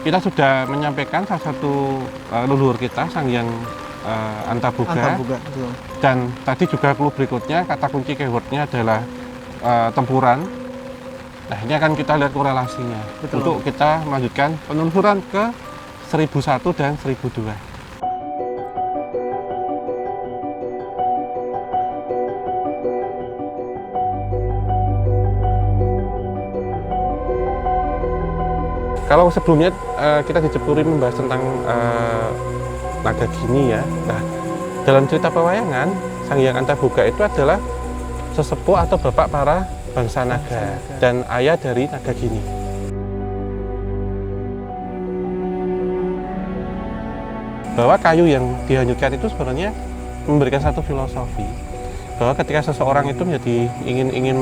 kita sudah menyampaikan salah satu leluhur kita, Sang Hyang Antaboga. Dan tadi juga clue berikutnya, kata kunci keywordnya adalah tempuran. Nah, ini akan kita lihat korelasinya. Betul. Untuk kita melanjutkan penelusuran ke 1001 dan 1002. Kalau sebelumnya kita dicepuri membahas tentang naga gini ya. Nah, dalam cerita pewayangan, Sang Hyang Antaboga itu adalah sesepuh atau bapak para bangsa naga dan ayah dari naga gini. Bahwa kayu yang dihanyutkan itu sebenarnya memberikan satu filosofi bahwa ketika seseorang itu menjadi ingin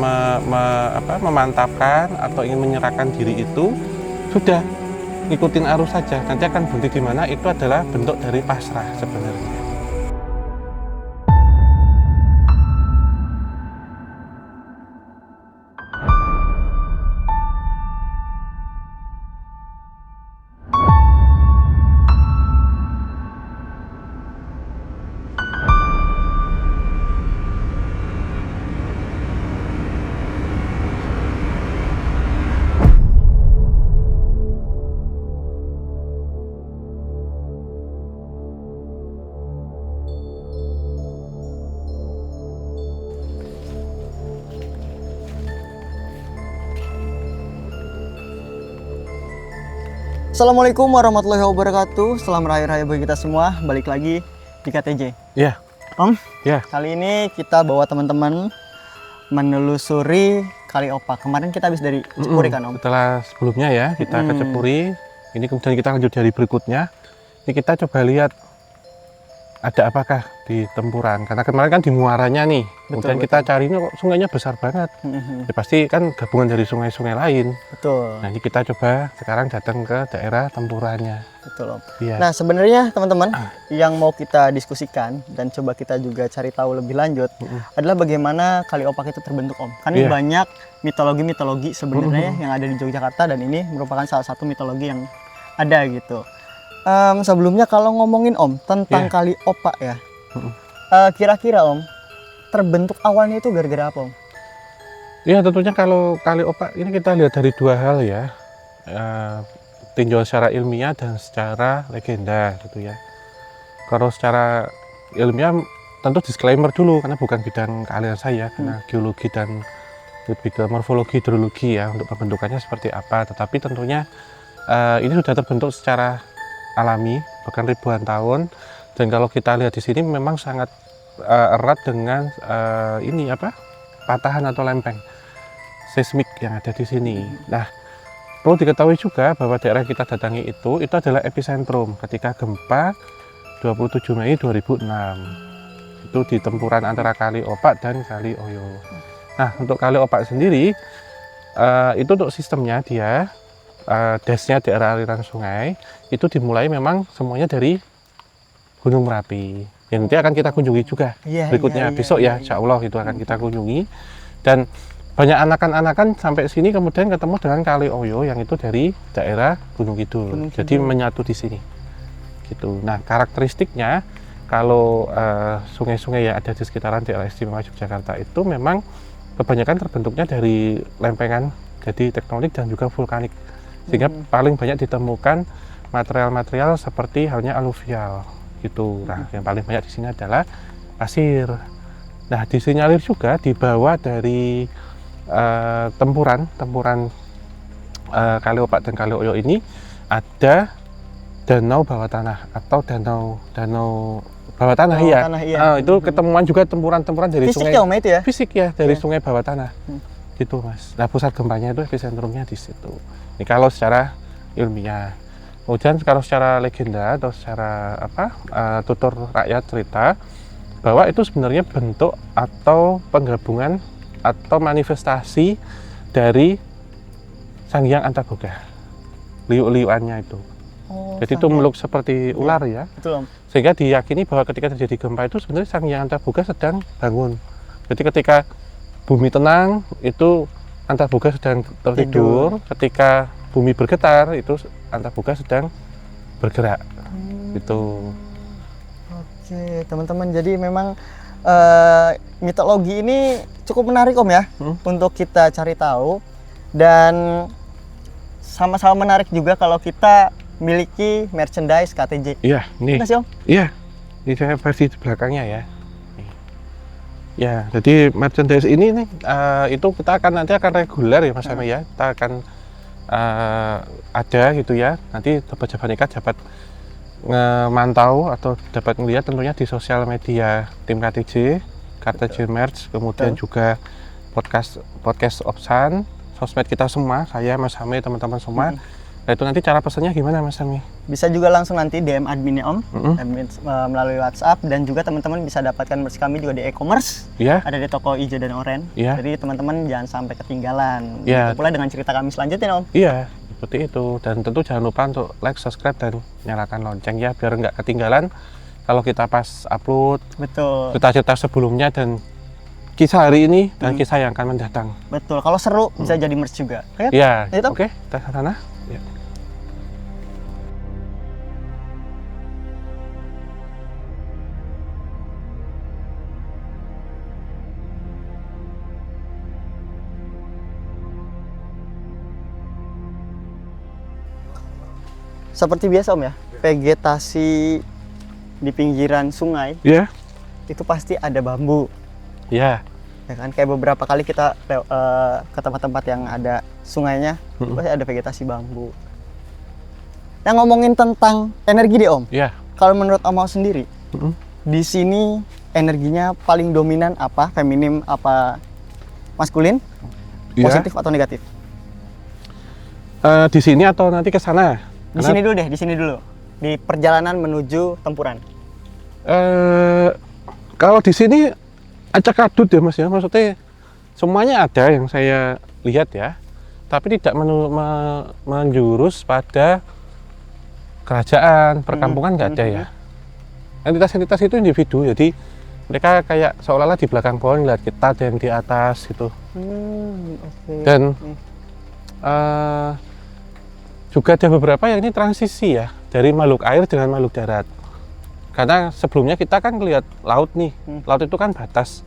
memantapkan atau ingin menyerahkan diri itu, sudah ngikutin arus saja, nanti akan berhenti di mana, itu adalah bentuk dari pasrah sebenarnya. Assalamualaikum warahmatullahi wabarakatuh. Selamat raya-raya bagi kita semua. Balik lagi di KTJ. Ya. Om. Ya. Kali ini kita bawa teman-teman menelusuri Kali Opak. Kemarin kita habis dari Cepuri kan, Om? Setelah sebelumnya ya kita ke Cepuri. Ini kemudian kita lanjut dari berikutnya. Ini kita coba lihat ada apakah di tempuran. Karena kemarin kan di muaranya nih. Kemudian kita cari ini kok sungainya besar banget. Ya, pasti kan gabungan dari sungai-sungai lain. Betul. Nah, ini kita coba sekarang datang ke daerah tempurannya. Betul, Om. Iya. Nah, sebenarnya teman-teman yang mau kita diskusikan dan coba kita juga cari tahu lebih lanjut adalah bagaimana Kali Opak itu terbentuk, Om. Kan ini banyak mitologi-mitologi sebenarnya yang ada di Yogyakarta, dan ini merupakan salah satu mitologi yang ada gitu. Sebelumnya kalau ngomongin Om tentang Kali Opak ya, kira-kira Om terbentuk awalnya itu gara-gara apa, Om? Ya, tentunya kalau Kali Opak ini kita lihat dari dua hal ya, tinjauan secara ilmiah dan secara legenda gitu ya. Kalau secara ilmiah tentu disclaimer dulu karena bukan bidang keahlian saya, karena geologi dan lebih ke morfologi, hidrologi ya untuk pembentukannya seperti apa. Tetapi tentunya ini sudah terbentuk secara alami bahkan ribuan tahun, dan kalau kita lihat di sini memang sangat erat dengan patahan atau lempeng seismik yang ada di sini. Nah, perlu diketahui juga bahwa daerah kita datangi itu adalah epicentrum ketika gempa 27 Mei 2006. Itu di tempuran antara Kali Opak dan Kali Oyo. Nah, untuk Kali Opak sendiri itu untuk sistemnya dia dasnya daerah aliran sungai itu dimulai memang semuanya dari Gunung Merapi yang nanti akan kita kunjungi juga berikutnya besok ya, insya Allah itu akan kita kunjungi. Dan banyak anakan-anakan sampai sini kemudian ketemu dengan Kali Oyo yang itu dari daerah Gunung Kidul. Jadi menyatu di sini gitu. Nah, karakteristiknya kalau sungai-sungai yang ada di sekitaran daerah istimewa Yogyakarta itu memang kebanyakan terbentuknya dari lempengan jadi tektonik dan juga vulkanik, sehingga paling banyak ditemukan material-material seperti halnya aluvial gitu. Nah, yang paling banyak di sini adalah pasir. Nah, disinyalir juga di bawah dari tempuran Kali Opak dan Kali Oyo ini ada danau bawah tanah atau danau bawah tanah. Itu ketemuan juga tempuran-tempuran dari fisik sungai. Ya, Om, itu ya? Fisik ya, dari sungai bawah tanah. Gitu, Mas. Nah, pusat gempanya itu epicentrumnya di situ. Ini kalau secara ilmiah. Kemudian kalau secara legenda atau secara tutur rakyat cerita bahwa itu sebenarnya bentuk atau penggabungan atau manifestasi dari Sang Hyang Antaboga, liuk-liukannya itu. Jadi itu meluk seperti ular ya. Betul, Om. Sehingga diyakini bahwa ketika terjadi gempa itu sebenarnya Sang Hyang Antaboga sedang bangun. Jadi ketika bumi tenang itu Antaboga sedang tertidur. Ketika bumi bergetar itu Antaboga sedang bergerak. Itu. Oke, teman-teman. Jadi memang mitologi ini cukup menarik Om ya, untuk kita cari tahu, dan sama-sama menarik juga kalau kita miliki merchandise KTJ. Iya, nih. Benar sih Om? Iya. Ini saya versi di belakangnya ya. Ya, jadi merchandise ini nih itu kita nanti akan reguler ya Mas Ami ya. Kita akan ada gitu ya. Nanti Sobat Jabanika dapat memantau atau dapat melihat tentunya di sosial media tim KTJ, KTJ Merch, kemudian juga podcast Opsan, sosmed kita semua, saya Mas Ami, teman-teman semua. Nah, itu nanti cara pesannya gimana Mas Ami? Bisa juga langsung nanti DM adminnya Om, admin, melalui WhatsApp, dan juga teman-teman bisa dapatkan merch kami juga di e-commerce. Iya. Ada di toko hijau dan oranye. Iya. Jadi teman-teman jangan sampai ketinggalan. Iya. Begitu pula dengan cerita kami selanjutnya Om. Iya, seperti itu. Dan tentu jangan lupa untuk like, subscribe, dan nyalakan lonceng ya, biar nggak ketinggalan kalau kita pas upload Betul. cerita-cerita sebelumnya dan kisah hari ini dan kisah yang akan mendatang. Betul. Kalau seru bisa jadi merch juga. Iya. Itu? Oke, kita ke sana. Ya. Seperti biasa Om ya, vegetasi di pinggiran sungai Iya. itu pasti ada bambu. Iya. Ya kan, kayak beberapa kali kita ke tempat-tempat yang ada sungainya, pasti ada vegetasi bambu. Nah, ngomongin tentang energi deh Om. Iya. Kalau menurut Om Mau sendiri, di sini energinya paling dominan apa? Feminim apa maskulin? Iya. Positif atau negatif? Di sini atau nanti ke sana? Di sini dulu deh, di sini dulu. Di perjalanan menuju tempuran. Kalau di sini acak adut ya Mas ya, maksudnya semuanya ada yang saya lihat ya, tapi tidak menjurus pada kerajaan, perkampungan nggak ada ya. Entitas-entitas itu individu, jadi mereka kayak seolah-olah di belakang pohon lihat kita dan di atas gitu. Okay. Dan juga ada beberapa yang ini transisi ya, dari makhluk air dengan makhluk darat. Karena sebelumnya kita kan lihat laut nih, laut itu kan batas.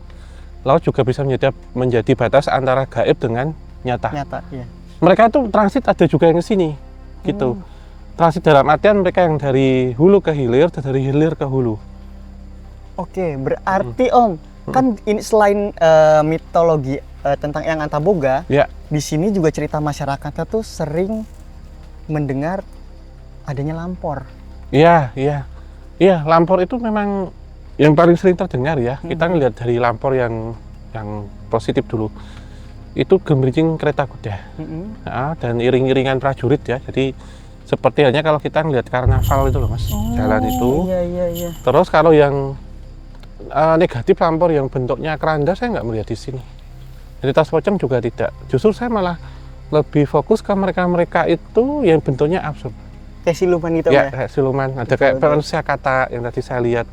Laut juga bisa menjadi batas antara gaib dengan nyata. Nyata, iya. Mereka itu transit ada juga yang ke sini, gitu. Transit dalam artian mereka yang dari hulu ke hilir, dan dari hilir ke hulu. Oke, berarti Om, kan ini selain mitologi tentang yang Antaboga, Ya. di sini juga cerita masyarakatnya tuh sering mendengar adanya lampor. Iya, iya. Iya, lampor itu memang yang paling sering terdengar ya. Kita ngelihat dari lampor yang positif dulu. Itu gemerincing kereta kuda. Nah, dan iring-iringan prajurit ya. Jadi seperti halnya kalau kita ngelihat karnaval itu loh Mas. Jalan itu. Iya. Terus kalau yang negatif lampor yang bentuknya keranda saya nggak melihat di sini. Jadi tas pocong juga tidak. Justru saya malah lebih fokus ke mereka-mereka itu yang bentuknya absurd. Kayak siluman gitu Ya, ya? kayak siluman. Ada Betul, kayak betul. manusia kata yang tadi saya lihat.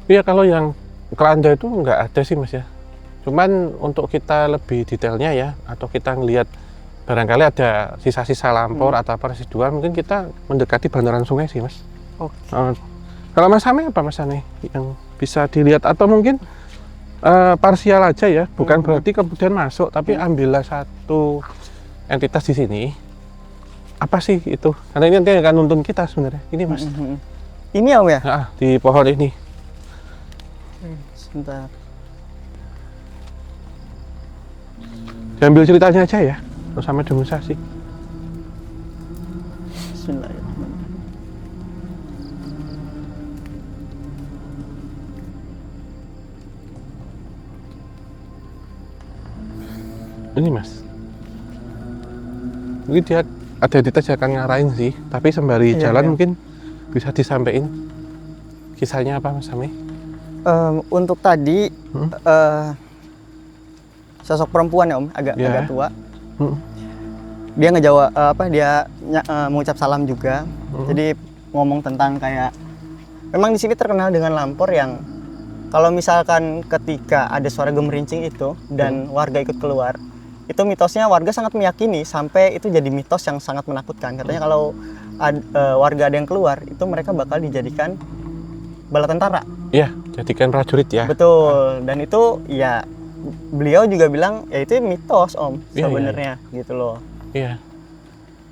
Iya, kalau yang keranda itu nggak ada sih Mas ya. Cuman untuk kita lebih detailnya ya, atau kita ngelihat barangkali ada sisa-sisa lampor atau apa residual, mungkin kita mendekati bantaran sungai sih Mas. Oke. Kalau Mas Ame apa Mas Ame yang bisa dilihat, atau mungkin parsial aja ya, bukan berarti kemudian masuk, tapi ambillah satu entitas di sini. Apa sih itu? Karena ini nanti akan nuntun kita sebenarnya. Ini Mas. Ini Om ya? Nah, di pohon ini. Sebentar. Diambil ceritanya aja ya, terus sama demonstrasi. Bismillahirrahmanirrahim. Ini Mas. Mungkin dia ada entitas yang akan ngarahin sih, tapi sembari Iya, jalan iya. mungkin bisa disampaikan kisahnya apa Mas Ame? Untuk tadi sosok perempuan ya Om, agak tua. Dia ngejawab mengucap salam juga. Jadi ngomong tentang kayak memang di sini terkenal dengan lampor yang kalau misalkan ketika ada suara gemerincing itu dan warga ikut keluar, itu mitosnya warga sangat meyakini sampai itu jadi mitos yang sangat menakutkan. Katanya kalau warga ada yang keluar itu mereka bakal dijadikan bala tentara. Iya, jadikan prajurit ya. Betul. Dan itu ya beliau juga bilang ya itu mitos Om Iya, sebenarnya gitu loh. Iya.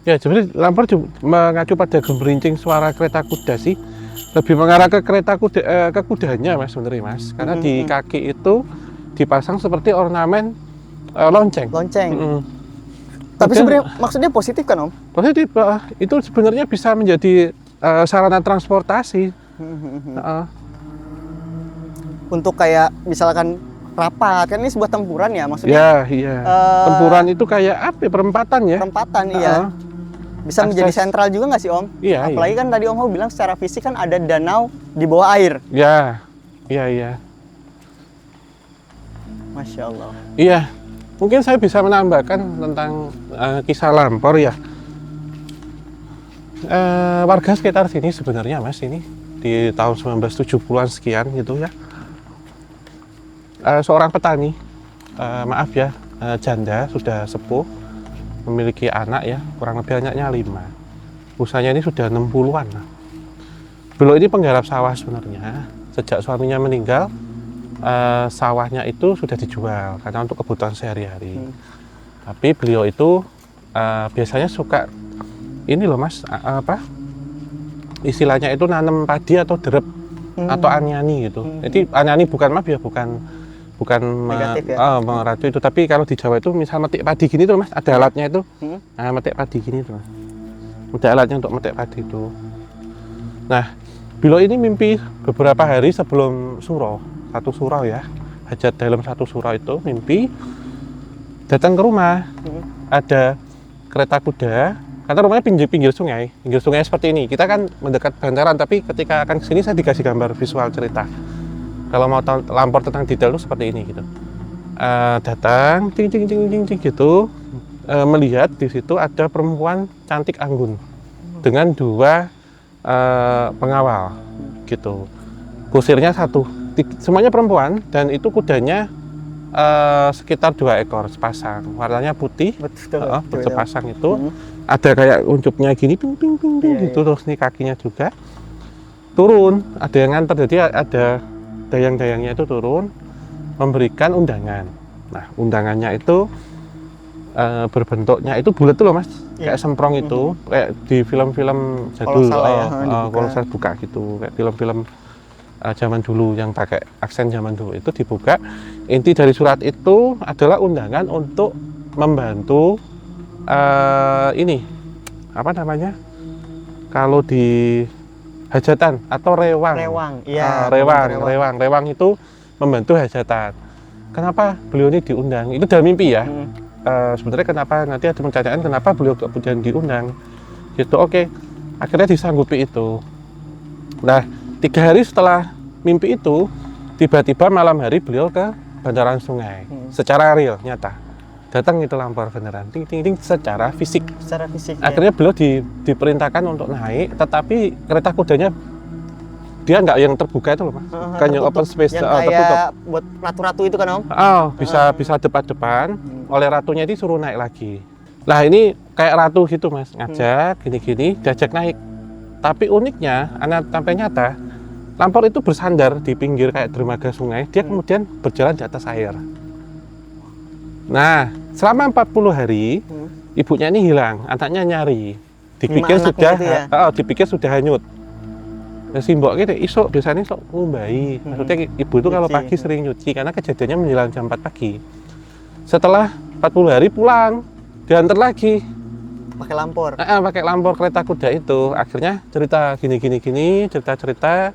Ya, sebenarnya Lampor mengacu pada gemerincing suara kereta kuda sih. Lebih mengarah ke kereta kuda, ke kudanya Mas sebenarnya Mas. Karena di kaki itu dipasang seperti ornamen lonceng. Lonceng. Kemudian, Tapi sebenarnya maksudnya positif kan Om? positif, itu sebenarnya bisa menjadi sarana transportasi. Untuk kayak misalkan rapat kan ini sebuah tempuran ya maksudnya. Ya, iya. Tempuran itu kayak apa? Ya, perempatan ya. Perempatan iya. Bisa menjadi sentral juga nggak sih Om? Iya. Apalagi kan tadi Om Ho bilang secara fisik kan ada danau di bawah air. Ya, iya. Masya Allah. Iya, mungkin saya bisa menambahkan tentang kisah Lampor ya. Warga sekitar sini sebenarnya Mas ini di tahun 1970-an sekian gitu ya. Seorang petani, maaf ya, janda sudah sepuh, memiliki anak ya, kurang lebih anaknya 5. Usianya ini sudah 60-an. Beliau ini penggarap sawah sebenarnya. Sejak suaminya meninggal, sawahnya itu sudah dijual karena untuk kebutuhan sehari-hari. Tapi beliau itu biasanya suka ini loh Mas, istilahnya itu nanam padi atau derep atau aniani gitu. Jadi aniani bukan maaf ya, bukan negatif ya? meratu itu, tapi kalau di Jawa itu misal metik padi gini tuh Mas, ada alatnya itu. Nah, metik padi gini tuh Mas. Ada alatnya untuk metik padi itu. Nah, beliau ini mimpi beberapa hari sebelum suro, satu suro ya, hajat dalam satu suro itu mimpi datang ke rumah. Ada kereta kuda, karena rumahnya pinggir sungai seperti ini. Kita kan mendekat bantaran, tapi ketika akan kesini saya dikasih gambar visual cerita. Kalau mau tahu Lampor tentang detail itu seperti ini gitu. Datang, ting gitu, melihat di situ ada perempuan cantik anggun dengan 2 pengawal gitu. Kusirnya 1, semuanya perempuan dan itu kudanya sekitar 2 ekor sepasang, warnanya putih. Betul. Sepasang itu ada kayak uncupnya gini, ping gitu. Terus nih kakinya juga turun, ada yang nganter, jadi ada dayang-dayangnya itu turun memberikan undangan. Nah, undangannya itu berbentuknya itu bulat tuh loh Mas, kayak semprong itu, kayak di film-film jadul, kolosal buka gitu, kayak film-film zaman dulu yang pakai aksen zaman dulu itu dibuka. Inti dari surat itu adalah undangan untuk membantu ini apa namanya, kalau di hajatan atau rewang. Rewang itu membantu hajatan. Kenapa beliau ini diundang? Itu dalam mimpi ya. Sebenarnya kenapa nanti ada pertanyaan kenapa beliau kemudian diundang? Gitu, oke. Akhirnya disanggupi itu. Nah, 3 hari setelah mimpi itu, tiba-tiba malam hari beliau ke bantaran sungai. Secara real, nyata. Datang itu Lampor beneran, ting secara fisik. Akhirnya beliau diperintahkan untuk naik, tetapi kereta kudanya dia nggak yang terbuka itu loh Mas, bukan yang open space, yang kayak tertutup. Buat ratu-ratu itu kan Om? Bisa depan-depan, oleh ratunya itu suruh naik lagi. Lah ini kayak ratu gitu Mas, ngajak gini-gini, diajak naik. Tapi uniknya, sampai nyata, Lampor itu bersandar di pinggir kayak dermaga sungai, dia kemudian berjalan di atas air. Nah, selama 40 hari, ibunya ini hilang, anaknya nyari. Dipikir sudah hanyut. Nah, simbok gitu, isok biasanya ngumbai. Maksudnya ibu itu kalau pagi sering nyuci, karena kejadiannya menjelang jam 4 pagi. Setelah 40 hari pulang, diantar lagi. Pakai Lampor? Pakai Lampor kereta kuda itu. Akhirnya cerita gini, cerita-cerita.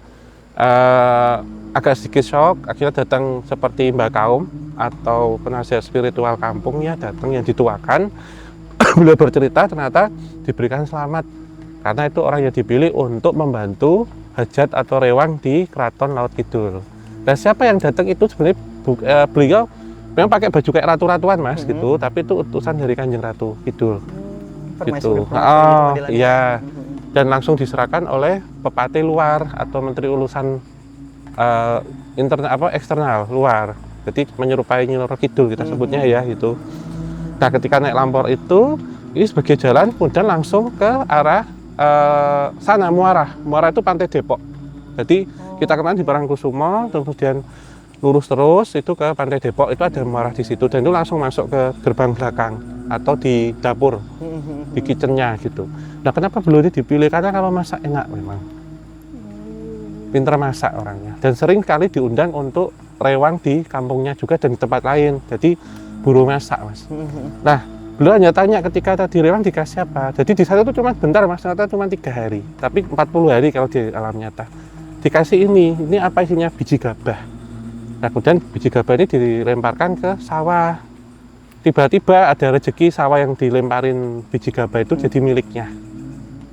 Agak sedikit shock, akhirnya datang seperti Mbak Kaum atau penasihat spiritual kampung ya, datang yang dituakan. Beliau bercerita ternyata diberikan selamat karena itu orang yang dipilih untuk membantu hajat atau rewang di Keraton Laut Kidul. Dan siapa yang datang itu sebenarnya beliau memang pakai baju kayak ratu-ratuan Mas gitu, tapi itu utusan dari Kanjeng Ratu Kidul. Gitu. Iya. Dan langsung diserahkan oleh pepatih luar atau menteri urusan eksternal luar. Jadi menyerupai Nyi Roro Kidul kita sebutnya ya gitu. Nah, ketika naik Lampor itu, ini sebagai jalan kemudian langsung ke arah sana Muara. Muara itu Pantai Depok. Jadi kita kenal di Parangkusumo, kemudian lurus terus itu ke Pantai Depok, itu ada Muara di situ dan itu langsung masuk ke gerbang belakang atau di dapur, di kitchennya gitu. Nah, kenapa beliau ini dipilih? Karena kalau masak enak memang. Pinter masak orangnya dan sering kali diundang untuk rewang di kampungnya juga dan di tempat lain. Jadi buru masak, Mas. Nah, beliau hanya tanya ketika tadi rewang dikasih apa. Jadi di sana itu cuma bentar, Mas, ternyata cuma 3 hari, tapi 40 hari kalau di alam nyata. Dikasih ini apa isinya? Biji gabah. Nah, kemudian biji gabah ini dilemparkan ke sawah. Tiba-tiba ada rezeki sawah yang dilemparin biji gabah itu jadi miliknya.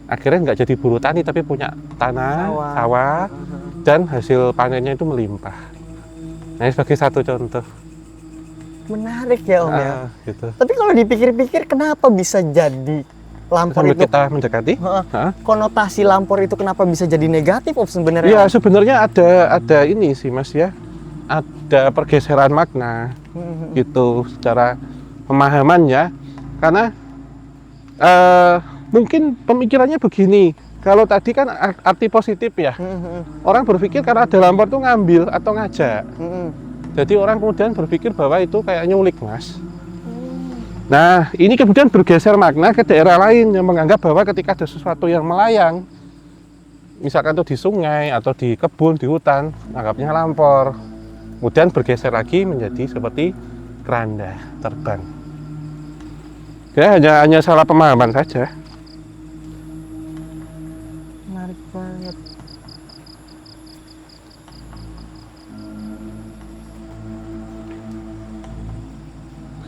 Akhirnya nggak jadi buruh tani tapi punya tanah, sawah, dan hasil panennya itu melimpah. Nah, ini sebagai satu contoh. Menarik ya Om ya. Gitu. Tapi kalau dipikir-pikir kenapa bisa jadi Lampor Sambil itu? kita mendekati. Konotasi Lampor itu kenapa bisa jadi negatif Om sebenarnya? Ya sebenarnya ada ini sih Mas ya. Ada pergeseran makna gitu secara pemahamannya. Karena mungkin pemikirannya begini. Kalau tadi kan arti positif ya. Orang berpikir karena ada Lampor tuh ngambil atau ngajak. Jadi orang kemudian berpikir bahwa itu kayak nyulik, Mas. Nah, ini kemudian bergeser makna ke daerah lain yang menganggap bahwa ketika ada sesuatu yang melayang, misalkan itu di sungai atau di kebun, di hutan, anggapnya Lampor. Kemudian bergeser lagi menjadi seperti keranda terbang. Ya, hanya salah pemahaman saja. Menarik banget.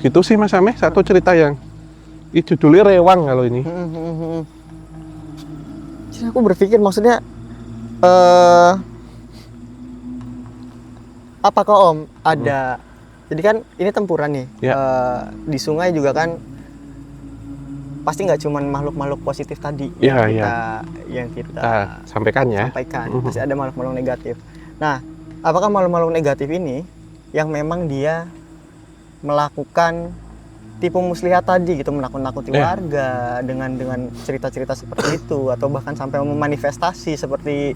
Gitu sih Mas Ameh, satu cerita yang judulnya Rewang kalau ini. Jadi aku berpikir maksudnya apakah Om ada jadi kan ini tempuran nih Ya. di sungai juga kan pasti nggak cuma makhluk-makhluk positif tadi Ya, yang kita Kita sampaikan ya. sampaikan, pasti ada makhluk-makhluk negatif. Nah, apakah makhluk-makhluk negatif ini yang memang dia melakukan tipu muslihat tadi gitu, menakut-nakuti warga dengan cerita-cerita seperti itu, atau bahkan sampai memanifestasi seperti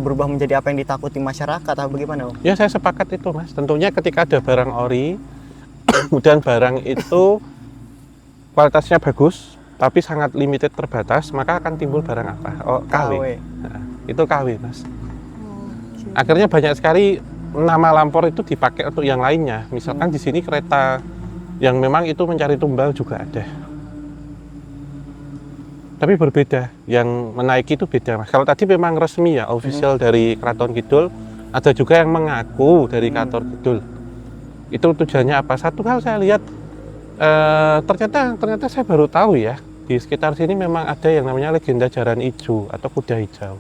berubah menjadi apa yang ditakuti masyarakat atau bagaimana Om? Ya saya sepakat itu Mas. Tentunya ketika ada barang ori, kemudian barang itu kualitasnya bagus, tapi sangat limited terbatas, maka akan timbul barang apa? Oh, KW. Nah, itu KW Mas. Akhirnya banyak sekali nama Lampor itu dipakai untuk yang lainnya. Misalkan di sini kereta yang memang itu mencari tumbal juga ada. Tapi berbeda, yang menaiki itu beda Mas. Kalau tadi memang resmi ya, official dari Keraton Kidul, ada juga yang mengaku dari Keraton Kidul. Itu tujuannya apa? Satu hal saya lihat, ternyata saya baru tahu ya, di sekitar sini memang ada yang namanya legenda Jaran Ijo atau kuda hijau.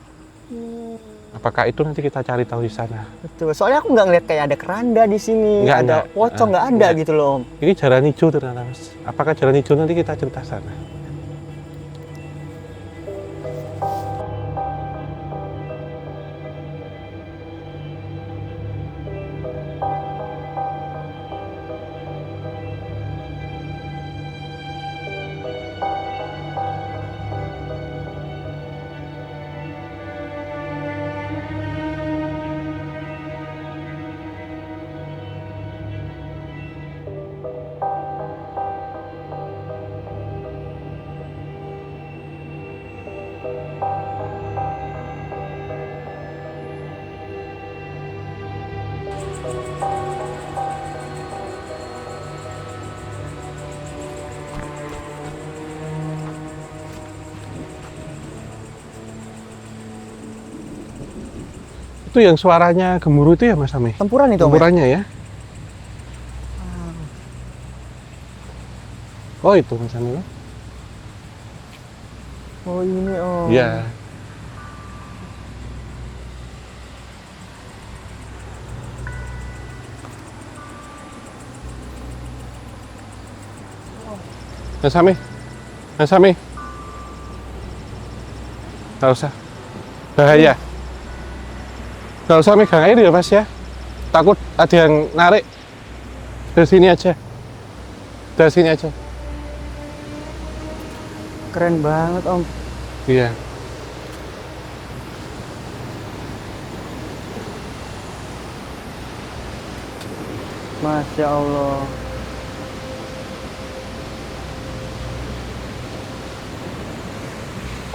Apakah itu nanti kita cari tahu di sana? Betul. Soalnya aku nggak ngeliat kayak ada keranda di sini, Nggak ada pocong, nggak ada gitu loh Om. Ini Jaran Ijo ternyata Mas. Apakah Jaran Ijo nanti kita cerita sana? Itu yang suaranya gemuruh itu ya Mas Ami? Tempuran itu Om. Tempurannya ya? Oh itu Mas Ami? Oh ini Om. Iya. Mas Ami? Mas Ami? Nggak usah. Bahaya. Nggak usah megang air ya Mas ya. Takut ada yang narik. Dari sini aja. Dari sini aja. Keren banget Om. Iya. Masya Allah.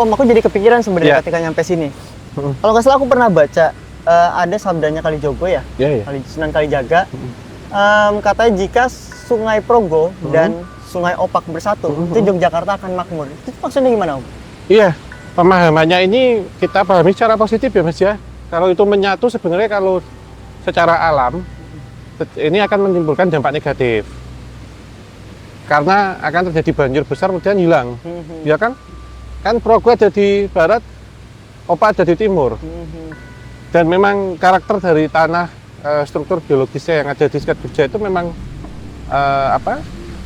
Om, aku jadi kepikiran sebenarnya Iya. ketika nyampe sini. Mm. Kalau nggak salah aku pernah baca ada sabdanya Kalijogo ya, Iya, iya. Sunan Kalijaga. Katanya jika Sungai Progo dan Sungai Opak bersatu, itu Yogyakarta akan makmur. Itu maksudnya gimana Om? Iya, pemahamannya ini kita pahami secara positif ya Mas ya. Kalau itu menyatu sebenarnya kalau secara alam ini akan menimbulkan dampak negatif. Karena akan terjadi banjir besar kemudian hilang. Ya kan? Kan Progo ada di barat, Opak ada di timur. Dan memang karakter dari tanah struktur geologisnya yang ada di sekitar Jogja itu memang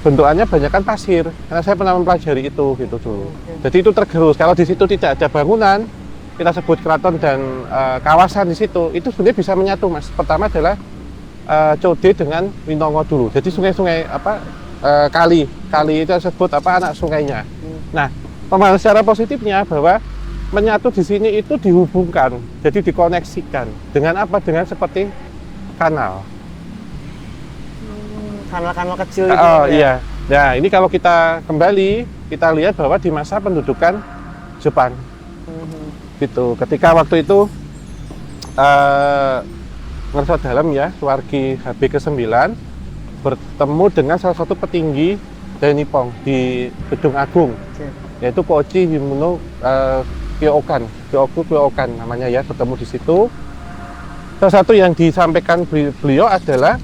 bentukannya banyak kan pasir. Karena saya pernah mempelajari itu gitu dulu. Jadi itu tergerus. Kalau di situ tidak ada bangunan, kita sebut keraton dan kawasan di situ, itu sebenarnya bisa menyatu Mas. Pertama adalah Code dengan Winongo dulu. Jadi sungai-sungai kali itu disebut anak sungainya. Nah, pemahaman secara positifnya bahwa menyatu di sini itu dihubungkan, jadi dikoneksikan dengan apa? Dengan seperti kanal. Kanal-kanal kecil gitu. Oh iya. Nah, ini kalau kita kembali, kita lihat bahwa di masa pendudukan Jepang. Gitu. Ketika waktu itu Ngerso Dalam ya, Suwargi HB ke-9 bertemu dengan salah satu petinggi dari Nippon di Gedung Agung, yaitu Koichi Himono Kyokan namanya ya, bertemu di situ. Salah satu yang disampaikan beliau adalah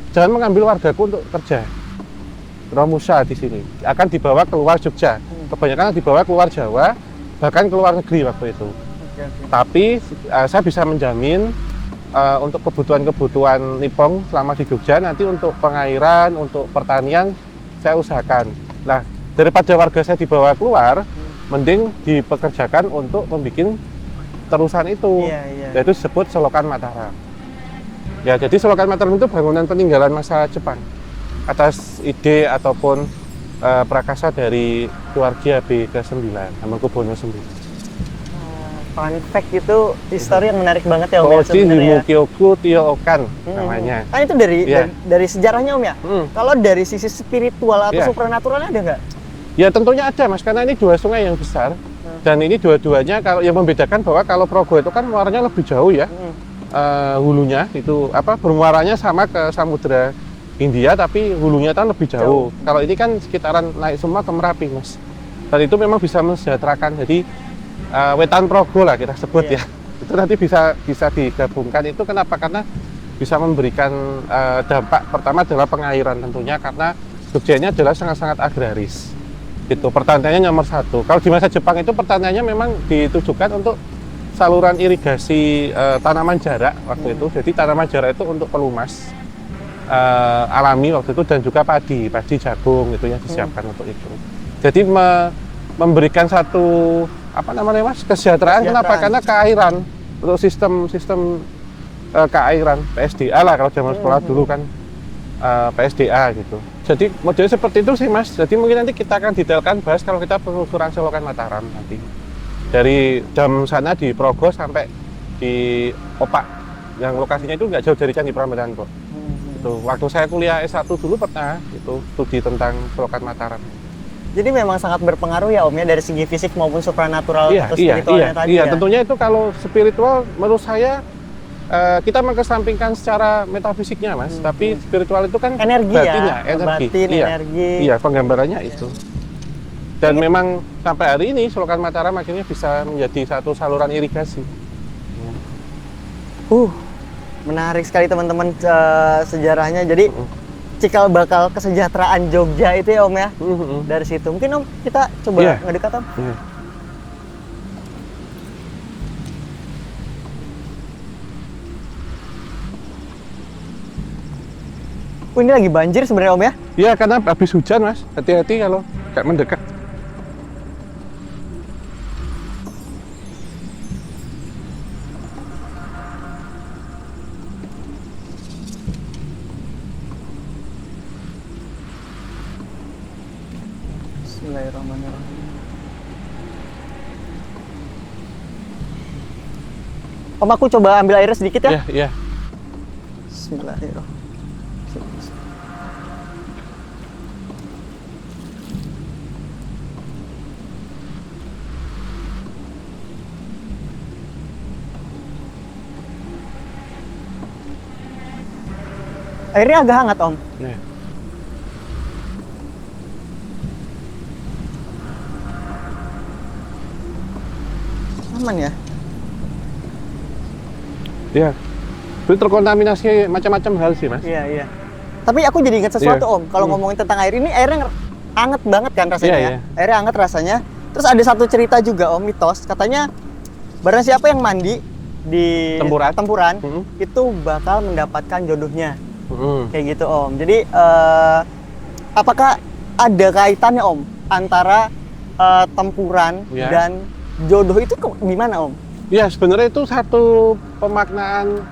jangan mengambil wargaku untuk kerja. Romusa di sini akan dibawa keluar Jogja, kebanyakan dibawa keluar Jawa, bahkan keluar negeri waktu itu. Tapi saya bisa menjamin untuk kebutuhan Nippon selama di Jogja, nanti untuk pengairan, untuk pertanian saya usahakan. Nah, daripada warga saya dibawa keluar, mending dipekerjakan untuk membuat terusan itu. Yaitu disebut Selokan Mataram. Ya, jadi Selokan Mataram itu bangunan peninggalan masa Jepang atas ide ataupun prakasa dari keluarga HB ke-9, Hamengkubuwono IX. Fun fact itu histori yang menarik banget ya Om ya Koichi sebenarnya. Himono Kyokan namanya. Kan itu dari sejarahnya Om ya. Kalau dari sisi spiritual atau supranaturalnya ada nggak? Ya tentunya ada Mas, karena ini dua sungai yang besar dan ini dua-duanya kalau yang membedakan bahwa kalau Progo itu kan muaranya lebih jauh ya, hulunya itu bermuaranya sama ke Samudra Hindia tapi hulunya kan lebih jauh. Kalau ini kan sekitaran naik semua ke Merapi Mas, dan itu memang bisa mensejahterakan. Jadi Wetan Progo lah kita sebut ya, itu nanti bisa digabungkan. Itu kenapa? Karena bisa memberikan dampak pertama adalah pengairan tentunya, karena Jogja ini adalah sangat-sangat agraris. Itu pertaniannya nomor satu. Kalau di masa Jepang itu pertaniannya memang ditujukan untuk saluran irigasi tanaman jarak waktu itu. Jadi tanaman jarak itu untuk pelumas alami waktu itu, dan juga padi jagung itu yang disiapkan untuk itu. Jadi memberikan satu kesejahteraan. Kenapa? Karena keairan untuk sistem keairan PSDA lah kalau zaman sekolah dulu kan, PSDA gitu. Jadi modelnya seperti itu sih Mas. Jadi mungkin nanti kita akan detailkan bahas kalau kita penelusuran Selokan Mataram nanti. Dari jam sana di Progo sampai di Opak, yang lokasinya itu nggak jauh dari Candi Prambanan kok. Itu waktu saya kuliah S1 dulu pernah itu studi tentang Selokan Mataram. Jadi memang sangat berpengaruh ya Om ya, dari segi fisik maupun supranatural atau spiritualnya tadi ya. Iya, tentunya itu kalau spiritual menurut saya kita mengesampingkan secara metafisiknya Mas, tapi spiritual itu kan energi batinnya, ya, batin, energi. Iya, penggambarannya itu. Dan memang sampai hari ini Selokan Mataram akhirnya bisa menjadi satu saluran irigasi. Menarik sekali teman-teman sejarahnya. Jadi cikal bakal kesejahteraan Jogja itu ya Om ya. Dari situ. Mungkin Om kita coba ngedekat Om. Ini lagi banjir sebenarnya Om ya? Iya, karena habis hujan Mas. Hati-hati kalau nggak mendekat. Om, aku coba ambil airnya sedikit ya. Iya, iya. Bismillahirrahmanirrahim. Airnya agak hangat, Om. Iya. Aman ya? Iya. Itu terkontaminasi macam-macam hal sih, Mas. Iya, iya. Tapi aku jadi ingat sesuatu, Iya. Om. Kalau ngomongin tentang air ini, airnya anget banget kan rasanya Iya, ya? iya. Airnya anget rasanya. Terus ada satu cerita juga, Om, mitos. Katanya barang siapa yang mandi di Tempuran. itu bakal mendapatkan jodohnya. Mm. Kayak gitu, Om. Jadi apakah ada kaitannya, Om, antara tempuran Ya. dan jodoh itu gimana, Om? Ya, sebenarnya itu satu pemaknaan.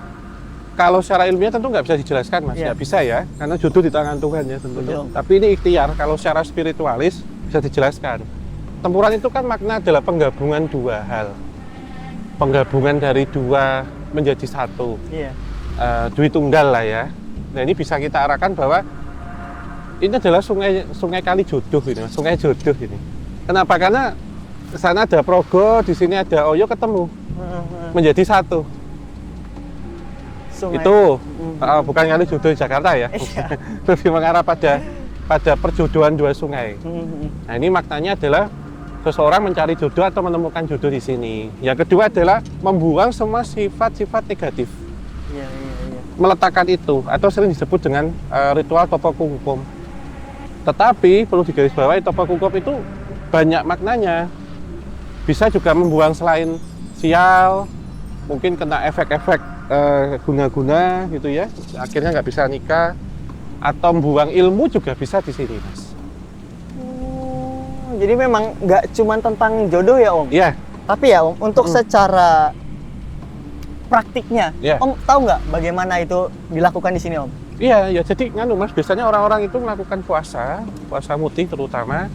Kalau secara ilmiah tentu nggak bisa dijelaskan, Mas. Iya. Nggak bisa ya, karena jodoh di tangan Tuhan ya tentunya. Betul. Tapi ini ikhtiar. Kalau secara spiritualis bisa dijelaskan. Tempuran itu kan makna adalah penggabungan dua hal. Penggabungan dari dua menjadi satu. Iya. Dwi tunggal lah ya. Nah, ini bisa kita arahkan bahwa ini adalah sungai kali jodoh ini, Mas. Sungai jodoh ini. Kenapa? Karena di sana ada Progo, di sini ada Oyo, ketemu menjadi satu. Sungai. Itu bukan kali jodoh di Jakarta ya. Iya. Lebih mengarah pada perjodohan dua sungai. Nah, ini maknanya adalah seseorang mencari jodoh atau menemukan jodoh di sini. Yang kedua adalah membuang semua sifat-sifat negatif. Iya, iya, iya. Meletakkan itu atau sering disebut dengan ritual topo kungkum. Tetapi perlu digarisbawahi, topo kungkum itu banyak maknanya. Bisa juga membuang selain sial, mungkin kena efek-efek guna-guna gitu ya, akhirnya nggak bisa nikah, atau membuang ilmu juga bisa di sini, Mas. Jadi memang nggak cuma tentang jodoh ya, Om? Iya. Tapi ya, Om, untuk secara praktiknya, Iya. Om tahu nggak bagaimana itu dilakukan di sini, Om? Iya, ya jadi nganu, Mas, biasanya orang-orang itu melakukan puasa mutih terutama.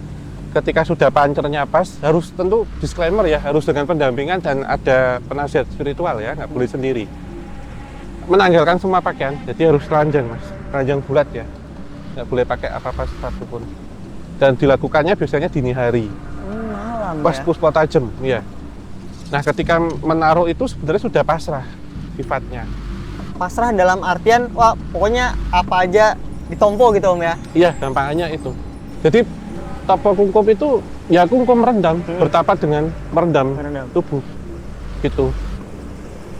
Ketika sudah pancernya pas, harus tentu disclaimer ya, harus dengan pendampingan dan ada penasihat spiritual ya, nggak boleh sendiri. Menanggalkan semua pakaian, jadi harus telanjang, Mas, telanjang bulat ya, nggak boleh pakai apa-apa sepatu pun. Dan dilakukannya biasanya dini hari, Malam pas ya? puspa tajam, ya. Nah, ketika menaruh itu sebenarnya sudah pasrah sifatnya. Pasrah dalam artian, wah pokoknya apa aja ditompo gitu, Om ya? Iya, gampangannya itu. Jadi topo kungkum itu ya kungkum merendam, bertapa dengan merendam Merendam. tubuh gitu.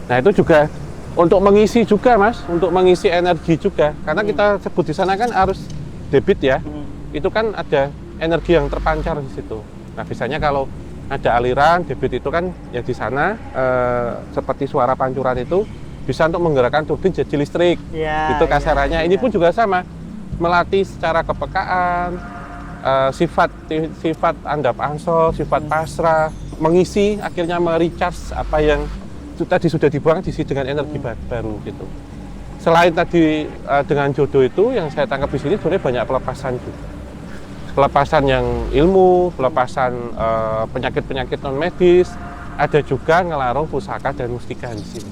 Nah, itu juga untuk mengisi juga, Mas, untuk mengisi energi juga. Karena kita sebut di sana kan arus debit ya. Itu kan ada energi yang terpancar di situ. Nah, biasanya kalau ada aliran debit itu kan ya di sana seperti suara pancuran itu bisa untuk menggerakkan turbin jadi listrik. Iya. Itu kasarannya. Ini pun juga sama, melatih secara kepekaan, sifat andap ansor, sifat pasrah, mengisi, akhirnya merecharge apa yang tadi sudah dibuang, diisi dengan energi baru gitu. Selain tadi dengan jodoh itu yang saya tangkap di sini sebenarnya banyak pelepasan juga. Pelepasan yang ilmu, pelepasan penyakit-penyakit non medis, ada juga ngelarung pusaka dan mustika di sini.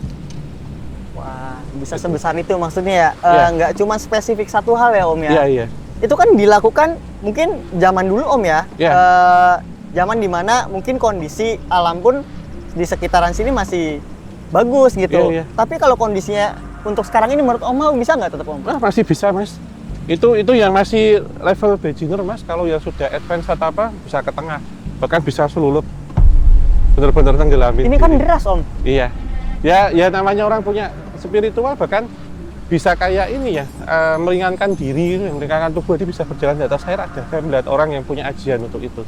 Wah, bisa sebesar itu maksudnya ya? Iya. Nggak cuma spesifik satu hal ya, Om ya? Iya, iya. Itu kan dilakukan mungkin zaman dulu, Om ya? Iya. Zaman dimana mungkin kondisi alam pun di sekitaran sini masih bagus gitu. Iya, iya. Tapi kalau kondisinya untuk sekarang ini menurut Om bisa nggak tetap, Om? Nah, masih bisa, Mas. Itu yang masih level beginner, Mas. Kalau yang sudah advance atau apa bisa ke tengah, bahkan bisa selulup, bener-bener tenggelamin. Ini kan deras, Om. Iya. Ya namanya orang punya spiritual, bahkan bisa kayak ini ya, meringankan diri, meringankan tubuh, dia bisa berjalan di atas air. Ada, saya melihat orang yang punya ajian untuk itu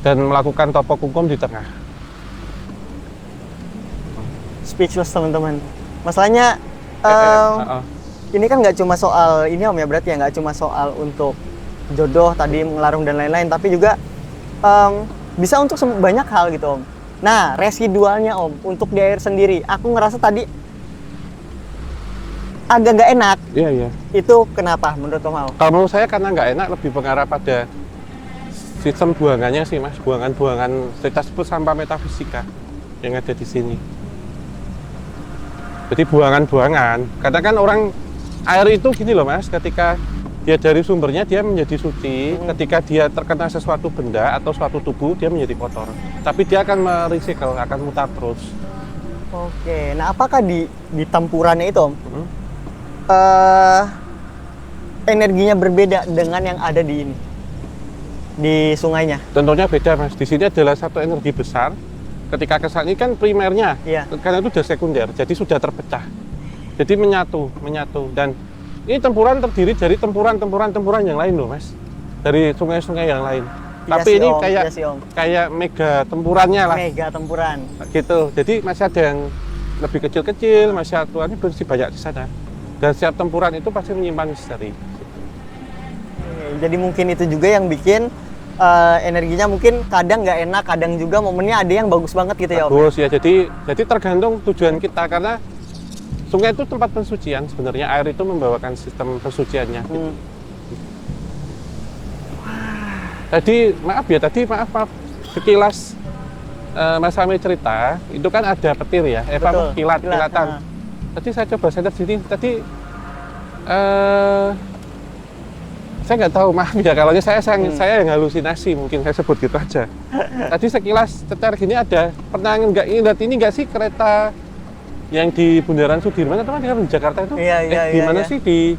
dan melakukan topo kungkum di tengah. Speechless, teman-teman. Masalahnya ini kan nggak cuma soal ini, Om ya, berarti ya nggak cuma soal untuk jodoh tadi ngelarung dan lain-lain, tapi juga bisa untuk banyak hal gitu, Om. Nah, residualnya, Om, untuk di air sendiri, aku ngerasa tadi agak nggak enak. Iya, iya. Itu kenapa menurut Om Hao? Kalau menurut saya karena nggak enak, lebih mengarah pada sistem buangannya sih, Mas. Buangan-buangan, kita sebut sampah metafisika yang ada di sini. Jadi buangan-buangan. Karena kan orang air itu gini loh Mas, ketika dia dari sumbernya dia menjadi suci, ketika dia terkena sesuatu benda atau suatu tubuh dia menjadi kotor. Tapi dia akan merecycle, akan mutar terus. Oke, nah apakah di tempurannya itu Om, energinya berbeda dengan yang ada di ini, di sungainya? Tentunya beda Mas. Di sini adalah satu energi besar. Ketika ke sana ini kan primernya, Iya. karena itu sudah sekunder, jadi sudah terpecah. Jadi menyatu. Dan ini tempuran terdiri dari tempuran yang lain loh Mas. Dari sungai-sungai yang lain. Iya Tapi sih, ini Om. kayak Iya sih, Om. kayak mega tempurannya lah. Mega tempuran. Gitu. Jadi masih ada yang lebih kecil-kecil, masih aturannya bersih banyak di sana. Dan setiap tempuran itu pasti menyimpan misteri. Oke, jadi mungkin itu juga yang bikin energinya mungkin kadang nggak enak, kadang juga momennya ada yang bagus banget gitu ya Om. Bagus ya. Jadi tergantung tujuan kita, karena sungai itu tempat pensucian. Sebenarnya air itu membawakan sistem pensuciannya. Tadi maaf sekilas Mas Sami cerita itu kan ada petir ya, Betul, kilatan. Tadi saya coba senter sini, tadi saya nggak tahu, maaf ya kalau saya yang halusinasi, mungkin saya sebut gitu aja. Tadi sekilas cetar gini ada, pernah nggak ingat ini nggak sih kereta yang di Bundaran Sudirman atau di Jakarta itu? Iya, Di mana iya. sih di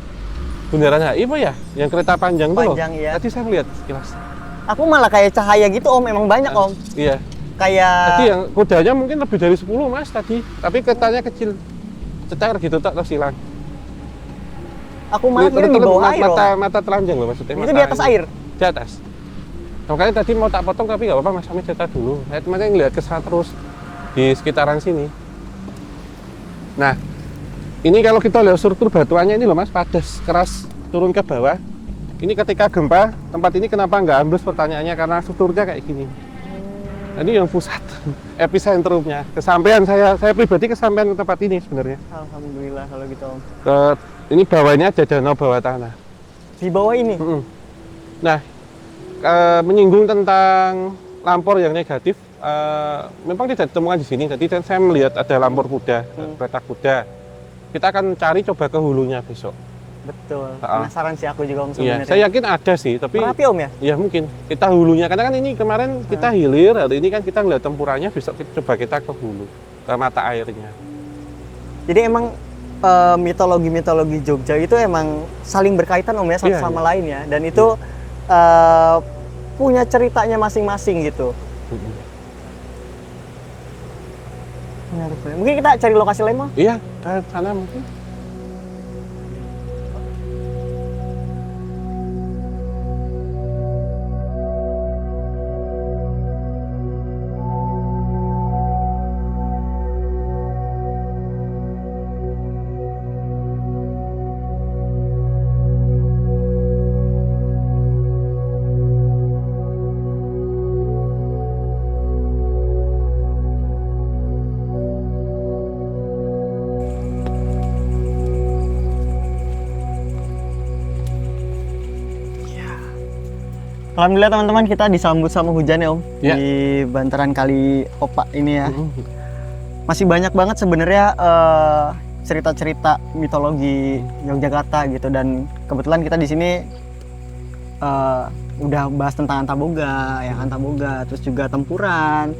Bundaran HI apa ya? Yang kereta panjang tuh loh. Iya. Tadi saya lihat sekilas. Aku malah kayak cahaya gitu Om, emang banyak Om. Iya. Kayak Tadi yang kudanya mungkin lebih dari 10 Mas tadi, tapi keretanya kecil. Cetar gitu tak terus hilang. aku malah kira di bawah air Om. Mata telanjang loh maksudnya. Itu mata di atas ini. air. Di atas. Makanya tadi mau tak potong tapi nggak apa-apa Mas Sami cerita dulu. Saya makanya ngeliat ke sana terus di sekitaran sini. Nah, ini kalau kita lihat struktur batuannya ini loh Mas, padas, keras, turun ke bawah. Ini ketika gempa, tempat ini kenapa nggak ambles pertanyaannya, karena strukturnya kayak gini. Ini yang pusat, epicentrumnya. Kesampean saya pribadi kesampean ke tempat ini sebenarnya. Alhamdulillah kalau gitu Om. Ini bawahnya ada danau bawah tanah. Di bawah ini. Nah, menyinggung tentang lampor yang negatif, memang tidak ditemukan di sini. Jadi saya melihat ada lampor kuda, kereta kuda. Kita akan cari coba ke hulunya besok. Betul. Penasaran sih aku juga Om Iya, sebenarnya. saya yakin ada sih, tapi Merapi Om ya? iya mungkin kita hulunya, karena kan ini kemarin kita hilir, hari ini kan kita ngeliat tempurannya, besok coba kita ke hulu, ke mata airnya. Jadi emang mitologi Jogja itu emang saling berkaitan Om ya, satu Iya, sama lain ya. Dan itu punya ceritanya masing-masing gitu. Mungkin kita cari lokasi lain Om. Iya, ke sana mungkin. Alhamdulillah teman-teman, kita disambut sama hujan ya Om. Ya. Di bantaran kali Opak ini ya. Masih banyak banget sebenarnya cerita-cerita mitologi Yogyakarta gitu, dan kebetulan kita di sini udah bahas tentang Antaboga, yang Antaboga, terus juga tempuran.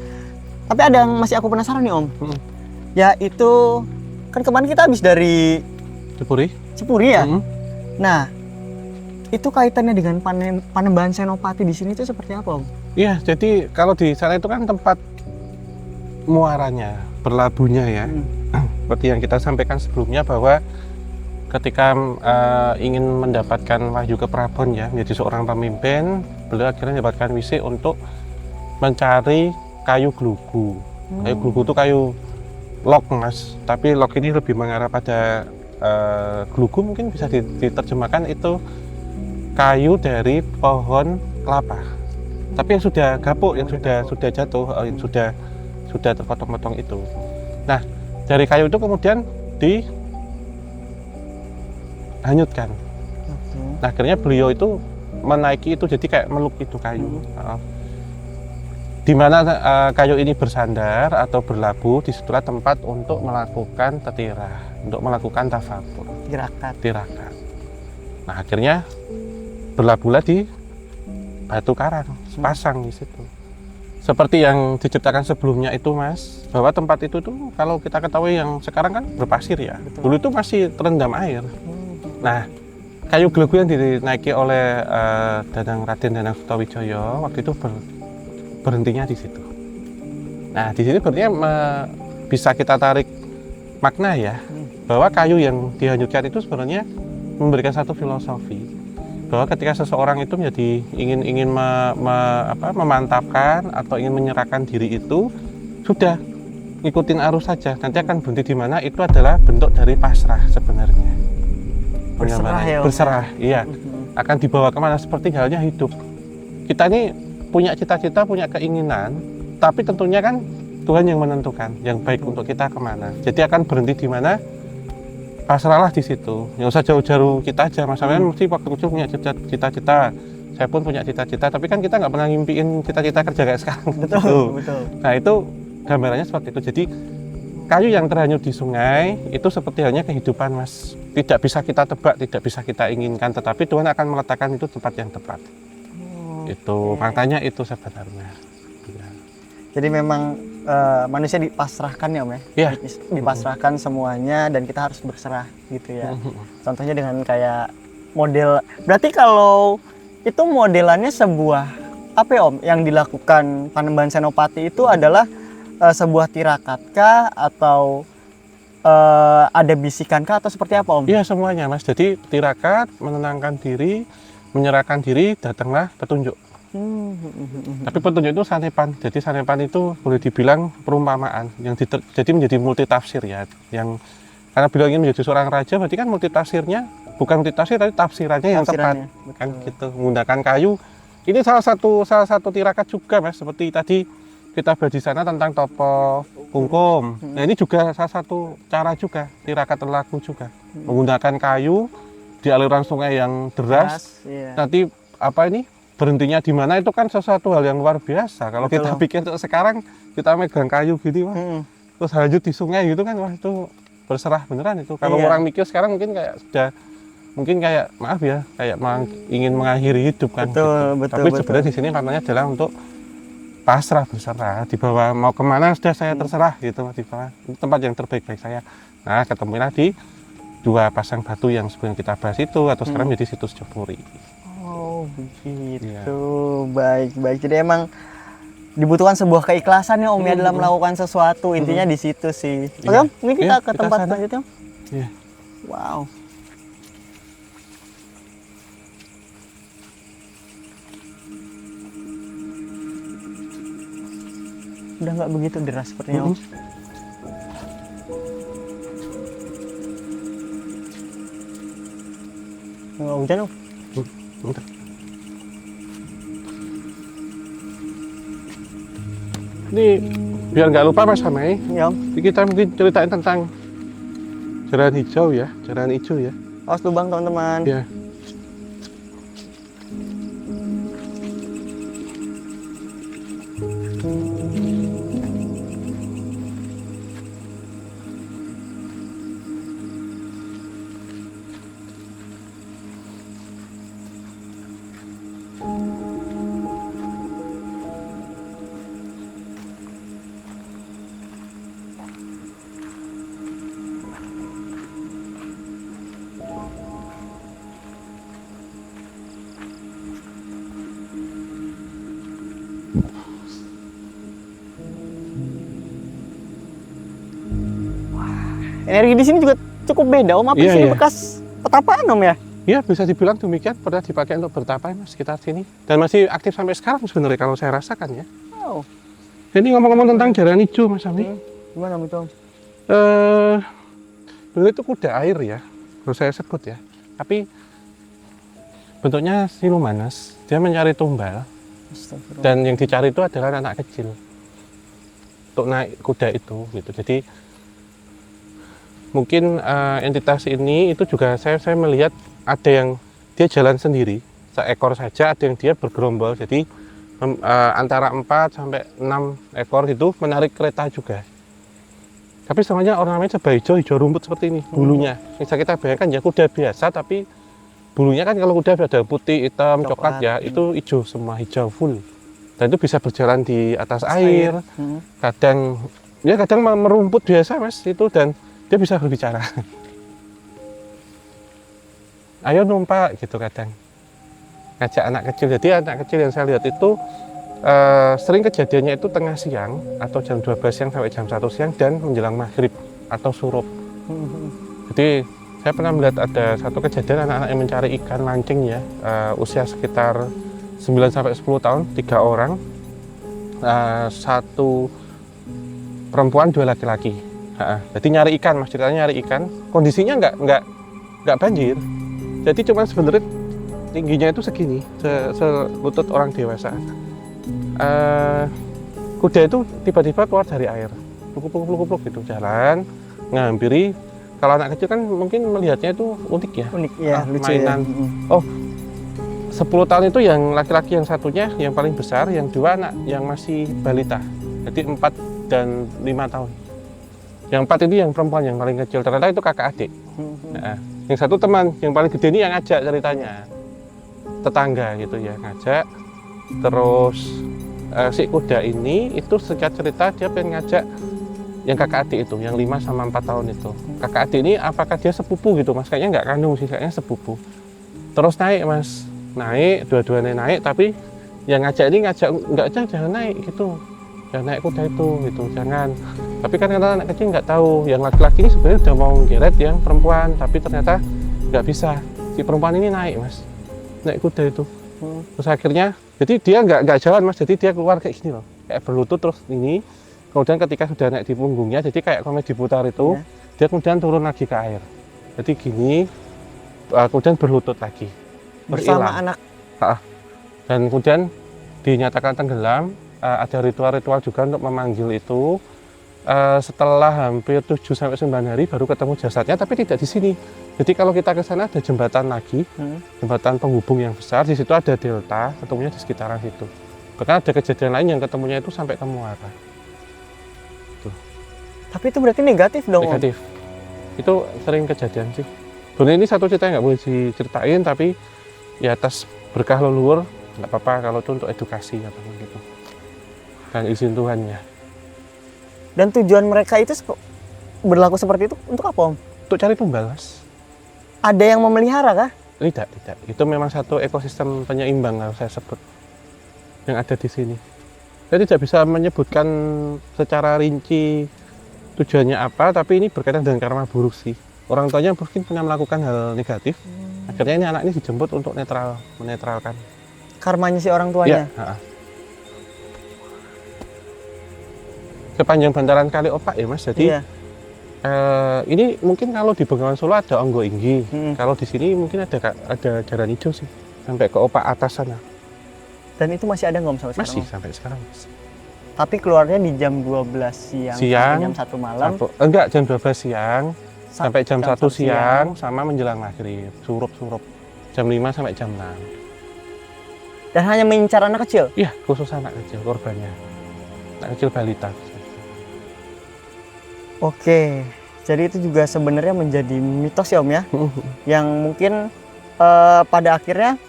Tapi ada yang masih aku penasaran nih Om. Yaitu kan kemarin kita habis dari Cipuri ya. Nah, itu kaitannya dengan Panembahan Senopati di sini itu seperti apa Om? Iya, jadi kalau di sana itu kan tempat muaranya, berlabuhnya ya. Seperti yang kita sampaikan sebelumnya bahwa ketika ingin mendapatkan wahyu ke Prabon ya, menjadi seorang pemimpin, beliau akhirnya mendapatkan wisi untuk mencari kayu glugu. Kayu glugu itu kayu log Mas, tapi log ini lebih mengarah pada glugu, mungkin bisa diterjemahkan itu kayu dari pohon kelapa, tapi yang sudah gapuk, yang sudah jatuh, yang sudah terpotong-potong itu. Nah, dari kayu itu kemudian dihanyutkan. Nah, akhirnya beliau itu menaiki itu, jadi kayak meluk itu kayu. di mana kayu ini bersandar atau berlabuh, disitulah tempat untuk melakukan tetira, untuk melakukan tafakur, tirakat. Nah, akhirnya berlabuhlah di batu karang, sepasang di situ. Seperti yang diceritakan sebelumnya itu, Mas, bahwa tempat itu tuh kalau kita ketahui yang sekarang kan berpasir ya. Betul. Dulu itu masih terendam air. Nah, kayu gelegu yang dinaiki oleh Raden Danang Sutawijaya waktu itu berhentinya di situ. Nah, di sini berarti bisa kita tarik makna ya, bahwa kayu yang dihanyutkan itu sebenarnya memberikan satu filosofi. Bahwa ketika seseorang itu menjadi ingin memantapkan atau ingin menyerahkan diri itu, sudah ngikutin arus saja, nanti akan berhenti di mana itu adalah bentuk dari pasrah sebenarnya. Berserah ya, berserah, iya. Akan dibawa kemana, seperti halnya hidup. Kita ini punya cita-cita, punya keinginan, tapi tentunya kan Tuhan yang menentukan yang baik untuk kita kemana. Jadi akan berhenti di mana, pasrahlah di situ. Nggak usah jauh-jauh kita aja. Mas Amin mesti waktu kecil punya cita-cita. Saya pun punya cita-cita, tapi kan kita nggak pernah ngimpiin cita-cita kerja kayak sekarang. Betul. Nah, itu gambarannya seperti itu. Jadi kayu yang terhanyut di sungai itu seperti halnya kehidupan, Mas. Tidak bisa kita tebak, tidak bisa kita inginkan, tetapi Tuhan akan meletakkan itu tempat yang tepat. Itu makanya itu sebenarnya. Ya. Jadi memang manusia dipasrahkan ya, Om ya? Iya. Dipasrahkan semuanya dan kita harus berserah gitu ya. Contohnya dengan kayak model, berarti kalau itu modelannya sebuah apa ya, Om, yang dilakukan Panembahan Senopati itu adalah sebuah tirakat kah atau ada bisikan kah atau seperti apa, Om? Iya, semuanya, Mas. Jadi tirakat, menenangkan diri, menyerahkan diri, datanglah petunjuk. Tapi petunjuk itu sanepan. Jadi sanepan itu boleh dibilang perumpamaan yang jadi menjadi multi tafsir ya. Yang karena beliau ingin menjadi seorang raja, berarti kan multi tafsirnya bukan multi tafsir tapi tafsirannya yang tepat. Kan gitu, menggunakan kayu. Ini salah satu tirakat juga, Mas. Seperti tadi kita bahas di sana tentang topo kungkum. Nah, ini juga salah satu cara juga tirakat laku juga. Menggunakan kayu di aliran sungai yang deras. Iya. Nanti apa ini? Berhentinya di mana itu kan sesuatu hal yang luar biasa. Kalau Betul. kita pikir sekarang kita megang kayu gitu, terus hanyut di sungai gitu kan, wah itu berserah beneran itu. Kalau Iya. orang mikir sekarang mungkin kayak maaf ya, kayak ingin mengakhiri hidup kan. Betul. Tapi sebenarnya di sini maknanya adalah untuk pasrah, berserah, dibawa mau kemana sudah saya terserah gitu, dibawa tempat yang terbaik bagi saya. Nah, ketemulah di dua pasang batu yang sebelum kita bahas itu atau sekarang menjadi situs Jepuri. Oh begitu, baik. Jadi emang dibutuhkan sebuah keikhlasan ya, Om ya, dalam melakukan sesuatu. Intinya di situ sih. Oke, Om, mungkin kita ke tempat sana. selanjutnya, Om. Iya. Wow. Udah nggak begitu deras sepertinya, Om. Nggak hujan, Om. Bentar. Ini biar nggak lupa Mas Hamai, Ya, Om. kita mungkin ceritain tentang jaran hijau ya, jaran hijau ya. Awas lubang, teman-teman. Ya. Energi di sini juga cukup beda, Om. Apa Iya, sini iya. bekas petapaan, Om ya? Ya bisa dibilang demikian, pernah dipakai untuk bertapa Mas sekitar sini dan masih aktif sampai sekarang sebenarnya kalau saya rasakan ya. Wow. Ini ngomong-ngomong tentang jaran hijau Mas Hamai. Gimana, Om, itu, Om? Dulu itu kuda air ya, harus saya sebut ya. Tapi bentuknya siluman Mas, dia mencari tumbal Astagfirullah. dan yang dicari itu adalah anak kecil untuk naik kuda itu gitu. Jadi mungkin entitas ini itu juga saya melihat ada yang dia jalan sendiri seekor saja, ada yang dia bergerombol. Jadi Antara 4 sampai 6 ekor itu menarik kereta juga. Tapi semuanya ornamennya serba hijau rumput seperti ini bulunya. Bisa kita bayangkan ya kuda biasa, tapi bulunya kan kalau kuda ada putih, hitam, coklat ya, itu hijau semua, hijau full. Dan itu bisa berjalan di atas air. Kadang merumput biasa mas itu, dan dia bisa berbicara. Ayo numpak gitu kadang. Ngajak anak kecil. Jadi anak kecil yang saya lihat itu sering kejadiannya itu tengah siang atau jam 12 siang sampai jam 1 siang dan menjelang maghrib atau surup. Jadi saya pernah melihat ada satu kejadian anak-anak yang mencari ikan mancing ya, usia sekitar 9 sampai 10 tahun, 3 orang, 1 perempuan 2 laki-laki. Jadi nyari ikan, mas, ceritanya nyari ikan. Kondisinya nggak banjir. Jadi cuma sebenarnya tingginya itu segini, selutut orang dewasa. Kuda itu tiba-tiba keluar dari air, pluk gitu, jalan ngampiri. Kalau anak kecil kan mungkin melihatnya itu unik ya, lucu mainan. Ya. Oh, 10 tahun itu yang laki-laki yang satunya yang paling besar, yang 2 anak yang masih balita, jadi 4 dan 5 tahun. Yang 4 ini yang perempuan yang paling kecil, ternyata itu kakak adik. Nah, yang satu teman yang paling gede ini yang ngajak ceritanya, tetangga gitu ya, ngajak. Terus si kuda ini itu singkat cerita dia pengen ngajak yang kakak adik itu, yang 5 sama 4 tahun itu. Kakak adik ini apakah dia sepupu gitu mas, kayaknya nggak kandung sih, kayaknya sepupu. Terus naik mas, naik, dua-duanya naik, tapi yang ngajak ini ngajak, jangan naik gitu, jangan naik kuda itu gitu, jangan. Tapi kan karena anak kecil nggak tahu, yang laki-laki ini sebenarnya udah mau geret yang perempuan, tapi ternyata nggak bisa. Si perempuan ini naik mas, naik kuda itu. Terus akhirnya, jadi dia nggak jalan mas, jadi dia keluar kayak gini loh, kayak berlutut terus ini. Kemudian ketika sudah naik di punggungnya, jadi kayak komedi putar itu, dia kemudian turun lagi ke air. Jadi gini, kemudian berlutut lagi. Bersama anak. Dan kemudian dinyatakan tenggelam. Ada ritual-ritual juga untuk memanggil itu. Setelah hampir 7-9 hari baru ketemu jasadnya, tapi tidak di sini. Jadi kalau kita ke sana ada jembatan lagi, jembatan penghubung yang besar. Di situ ada delta, ketemunya di sekitaran situ. Bahkan ada kejadian lain yang ketemunya itu sampai ke muara. Tapi itu berarti negatif dong? Negatif. Itu sering kejadian sih. Sebenarnya ini satu cerita yang nggak boleh diceritain, tapi ya atas berkah leluhur nggak apa-apa kalau itu untuk edukasi atau gitu. Dan izin Tuhannya. Dan tujuan mereka itu berlaku seperti itu untuk apa om? Untuk cari tumbal mas. Ada yang memelihara kah? Tidak. Itu memang satu ekosistem penyeimbang kalau saya sebut yang ada di sini. Saya tidak bisa menyebutkan secara rinci tujuannya apa, tapi ini berkaitan dengan karma buruk sih. Orang tuanya mungkin pernah melakukan hal negatif, akhirnya ini anak ini dijemput untuk menetralkan. Karmanya si orang tuanya? Ya, sepanjang bantaran Kali Opak ya mas, jadi ini mungkin kalau di Bengawan Solo ada Onggo Inggi, kalau di sini mungkin ada Jaran Hijau sih, sampai ke Opak atas sana. Dan itu masih ada nggak om sampai sekarang? Masih sampai sekarang mas. Tapi keluarnya di jam 12 siang sampai jam 1 malam? Enggak, jam 12 siang sampai jam 1 siang sama menjelang maghrib, surup-surup. Jam 5 sampai jam 6. Dan hanya mengincar anak kecil? Iya, khusus anak kecil korbannya. Anak kecil balita. Oke, jadi itu juga sebenarnya menjadi mitos ya om ya? Yang mungkin pada akhirnya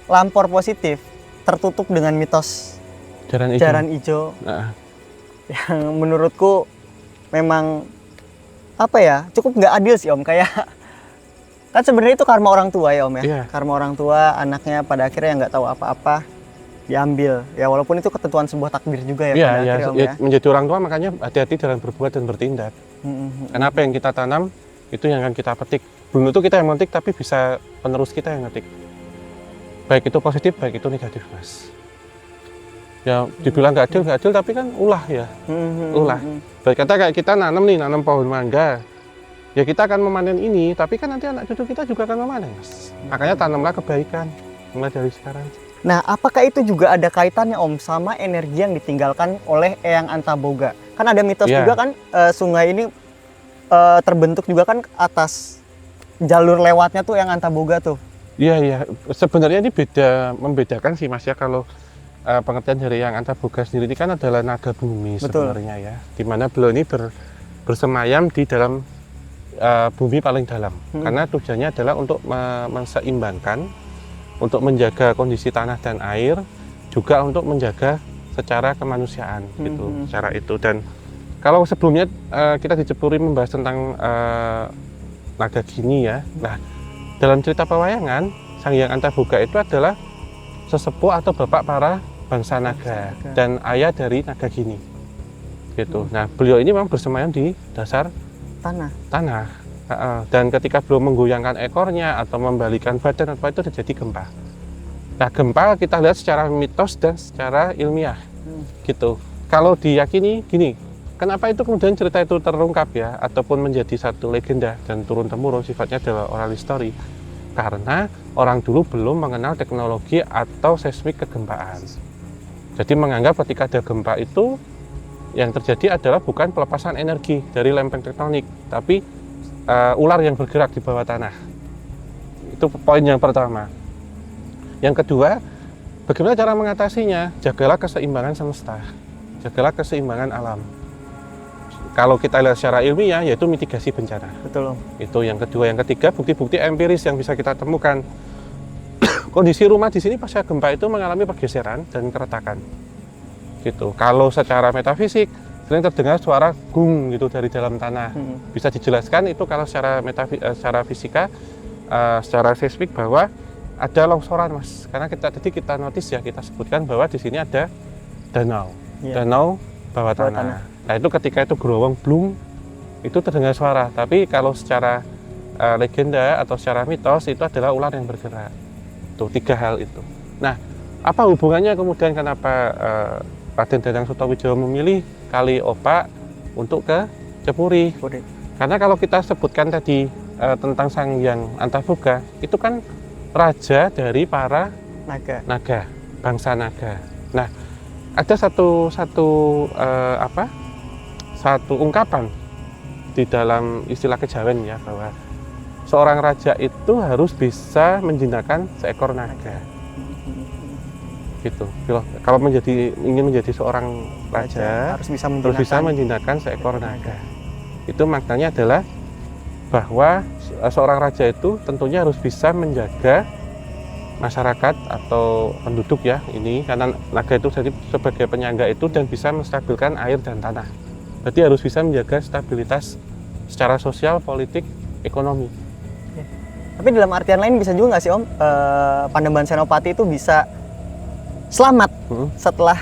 lampor positif tertutup dengan mitos Jaran Hijau. Yang menurutku memang apa ya, cukup nggak adil sih om. Kayak kan sebenarnya itu karma orang tua ya om ya. Karma orang tua, anaknya pada akhirnya nggak tahu apa-apa diambil ya, walaupun itu ketentuan sebuah takdir juga ya. Iya, menjadi orang tua makanya hati-hati dalam berbuat dan bertindak. Karena apa yang kita tanam itu yang akan kita petik. Belum tentu kita yang memetik, tapi bisa penerus kita yang memetik. Baik itu positif, baik itu negatif mas. Ya dibilang nggak adil, tapi kan ulah ya, ulah. Baik kata kayak kita nanam pohon mangga, ya kita akan memanen ini, tapi kan nanti anak cucu kita juga akan memanen mas. Makanya tanamlah kebaikan mulai dari sekarang. Nah, apakah itu juga ada kaitannya om sama energi yang ditinggalkan oleh Eyang Antaboga? Kan ada mitos juga kan, sungai ini terbentuk juga kan atas jalur lewatnya tuh Eyang Antaboga tuh. Iya, sebenarnya ini membedakan sih mas ya. Kalau pengertian dari Yang Antaboga sendiri ini kan adalah naga bumi. Betul. Sebenarnya ya, di mana beliau ini bersemayam di dalam bumi paling dalam, karena tujuannya adalah untuk menseimbangkan, untuk menjaga kondisi tanah dan air, juga untuk menjaga secara kemanusiaan gitu, secara itu. Dan kalau sebelumnya kita dicepuri membahas tentang naga gini ya, nah dalam cerita pewayangan Sang Hyang Antaboga itu adalah sesepuh atau bapak para bangsa naga dan ayah dari naga gini gitu. Nah beliau ini memang bersemayam di dasar tanah. Dan ketika beliau menggoyangkan ekornya atau membalikan badan apa itu terjadi gempa. Nah gempa kita lihat secara mitos dan secara ilmiah gitu. Kalau diyakini gini, kenapa itu kemudian cerita itu terungkap ya, ataupun menjadi satu legenda dan turun temurun, sifatnya adalah oral history, karena orang dulu belum mengenal teknologi atau seismik kegempaan. Jadi menganggap ketika ada gempa itu yang terjadi adalah bukan pelepasan energi dari lempeng tektonik, tapi ular yang bergerak di bawah tanah. Itu poin yang pertama. Yang kedua, bagaimana cara mengatasinya? Jagalah keseimbangan semesta, jagalah keseimbangan alam. Kalau kita lihat secara ilmiah, yaitu mitigasi bencana. Betul. Itu yang kedua. Yang ketiga, bukti-bukti empiris yang bisa kita temukan. Kondisi rumah di sini pasca gempa itu mengalami pergeseran dan keretakan. Gitu. Kalau secara metafisik, sering terdengar suara gung gitu dari dalam tanah. Bisa dijelaskan itu kalau secara fisika, secara seismik bahwa ada longsoran, Mas. Karena tadi kita notice ya, kita sebutkan bahwa di sini ada danau. Danau bawah tanah. Nah itu ketika itu gerowong blung, itu terdengar suara. Tapi kalau secara legenda atau secara mitos itu adalah ular yang bergerak. Tuh 3 hal itu. Nah apa hubungannya kemudian kenapa Raden Danang Sutawijaya memilih Kali Opak untuk ke Cepuri? Karena kalau kita sebutkan tadi tentang Sang Hyang Antaboga, itu kan raja dari para naga, bangsa naga. Nah ada satu ungkapan di dalam istilah kejawen ya, bahwa seorang raja itu harus bisa menjinakkan seekor naga. Gitu. Kalau ingin menjadi seorang raja harus bisa menjinakkan seekor naga. Itu maknanya adalah bahwa seorang raja itu tentunya harus bisa menjaga masyarakat atau penduduk ya ini, karena naga itu jadi sebagai penyangga itu dan bisa menstabilkan air dan tanah. Berarti harus bisa menjaga stabilitas secara sosial, politik, ekonomi. Tapi dalam artian lain bisa juga nggak sih Om, Panembahan Senopati itu bisa selamat setelah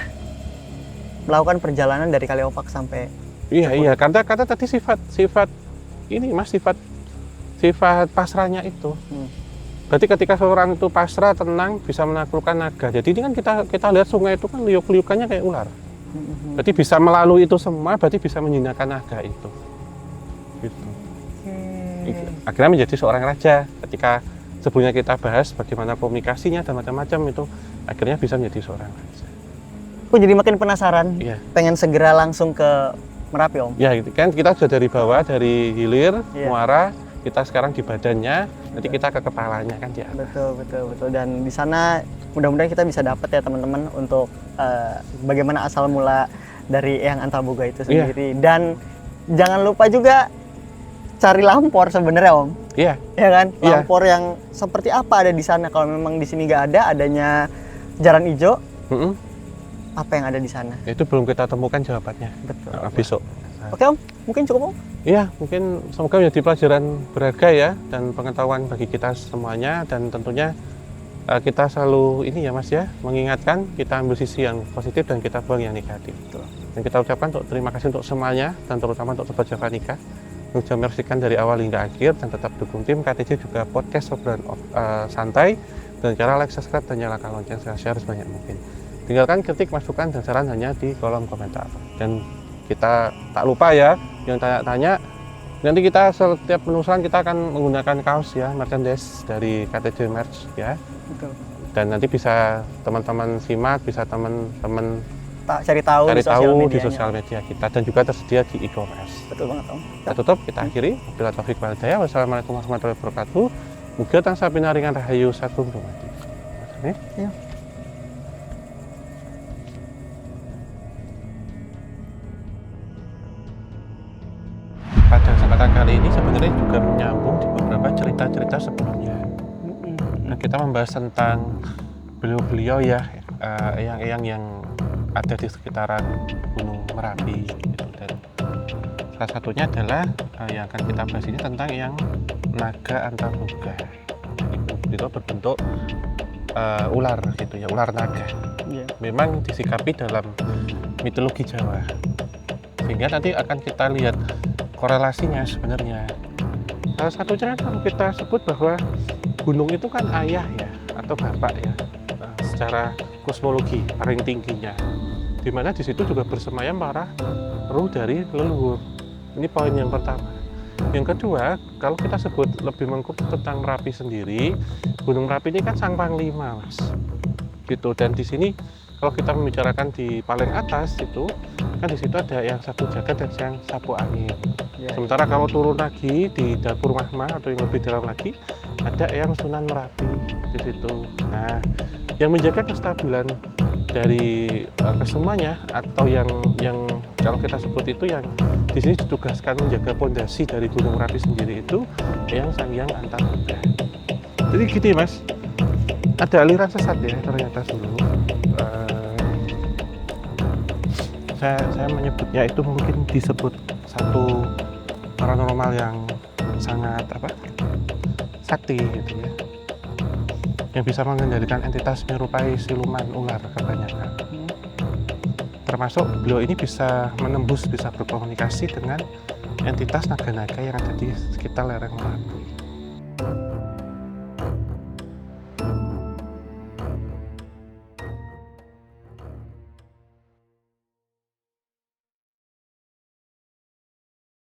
melakukan perjalanan dari Kali Opak sampai Iya, karena tadi sifat ini Mas, sifat pasrahnya itu. Berarti ketika seorang itu pasrah, tenang, bisa menaklukkan naga. Jadi ini kan kita lihat sungai itu kan liuk-liukannya kayak ular. Berarti bisa melalui itu semua, berarti bisa menjinakkan naga itu. Gitu. Akhirnya menjadi seorang raja. Ketika sebelumnya kita bahas bagaimana komunikasinya dan macam-macam, itu akhirnya bisa menjadi seorang raja. Aku jadi makin penasaran, pengen segera langsung ke Merapi Om. Ya kan kita sudah dari bawah, dari hilir, muara, kita sekarang di badannya, nanti kita ke kepalanya kan ya. Betul. Dan di sana mudah-mudahan kita bisa dapat ya teman-teman untuk bagaimana asal mula dari Eyang Antaboga itu sendiri. Dan jangan lupa juga cari lampor sebenarnya Om. Ya kan? Lampor yang seperti apa ada di sana. Kalau memang di sini nggak ada, adanya jaran hijau. Apa yang ada di sana? Itu belum kita temukan jawabannya. Betul. Besok. Oke Om, mungkin cukup Om? Iya, mungkin semoga menjadi pelajaran berharga ya, dan pengetahuan bagi kita semuanya, dan tentunya kita selalu ini ya Mas ya, mengingatkan, kita ambil sisi yang positif dan kita buang yang negatif. Dan kita ucapkan terima kasih untuk semuanya, dan terutama untuk Sobat Javanika yang sudah menyaksikan dari awal hingga akhir, dan tetap dukung tim KTJ juga podcast obrolan santai, dan cara like, subscribe, dan nyalakan lonceng share sebanyak mungkin. Tinggalkan kritik, masukan, dan saran hanya di kolom komentar. Dan kita tak lupa ya, yang tanya-tanya, nanti kita setiap penelusuran kita akan menggunakan kaos ya, merchandise dari KTJ Merch ya. Betul. Dan nanti bisa teman-teman simak, bisa teman-teman cari tahu di sosial media kita, dan juga tersedia di e-commerce. Betul banget Om. Kita tutup, kita akhiri. Wabillahi taufiq wal hidayah. Wassalamualaikum warahmatullahi wabarakatuh. Mugia tansah pinaringan rahayu sagung dumadi. kali ini sebenarnya juga menyambung di beberapa cerita-cerita sebelumnya. Nah, kita membahas tentang beliau-beliau ya, eyang-eyang yang ada di sekitaran Gunung Merapi gitu. Dan salah satunya adalah yang akan kita bahas ini tentang yang naga antaboga. Itu berbentuk ular gitu ya, ular naga. Iya. Memang disikapi dalam mitologi Jawa, sehingga nanti akan kita lihat korelasinya sebenarnya. Salah satunya kan kalau kita sebut bahwa gunung itu kan ayah ya, atau bapak ya, secara kosmologi paling tingginya, dimana di situ juga bersemayam para ruh dari leluhur. Ini poin yang pertama. Yang kedua, kalau kita sebut lebih mengkup tentang Merapi sendiri, Gunung Merapi ini kan sang panglima, Mas. Gitu. Dan di sini kalau kita membicarakan di paling atas itu, kan di situ ada yang satu jagat dan yang sapu angin. Ya. Sementara kalau turun lagi di dapur Mahma atau yang lebih dalam lagi, ada yang Sunan Merapi di situ. Nah, yang menjaga kestabilan dari kesemuanya atau yang kalau kita sebut itu yang di sini ditugaskan menjaga pondasi dari Gunung Merapi sendiri itu yang Sangyang Antaboga. Jadi gitu ya, Mas. Ada aliran sesat ya ternyata dulu. Saya menyebutnya itu mungkin disebut satu paranormal yang sangat sakti gitu ya, yang bisa mengendalikan entitas menyerupai siluman ular kebanyakan. Termasuk beliau ini bisa menembus, bisa berkomunikasi dengan entitas naga-naga yang ada di sekitar lereng Merapi.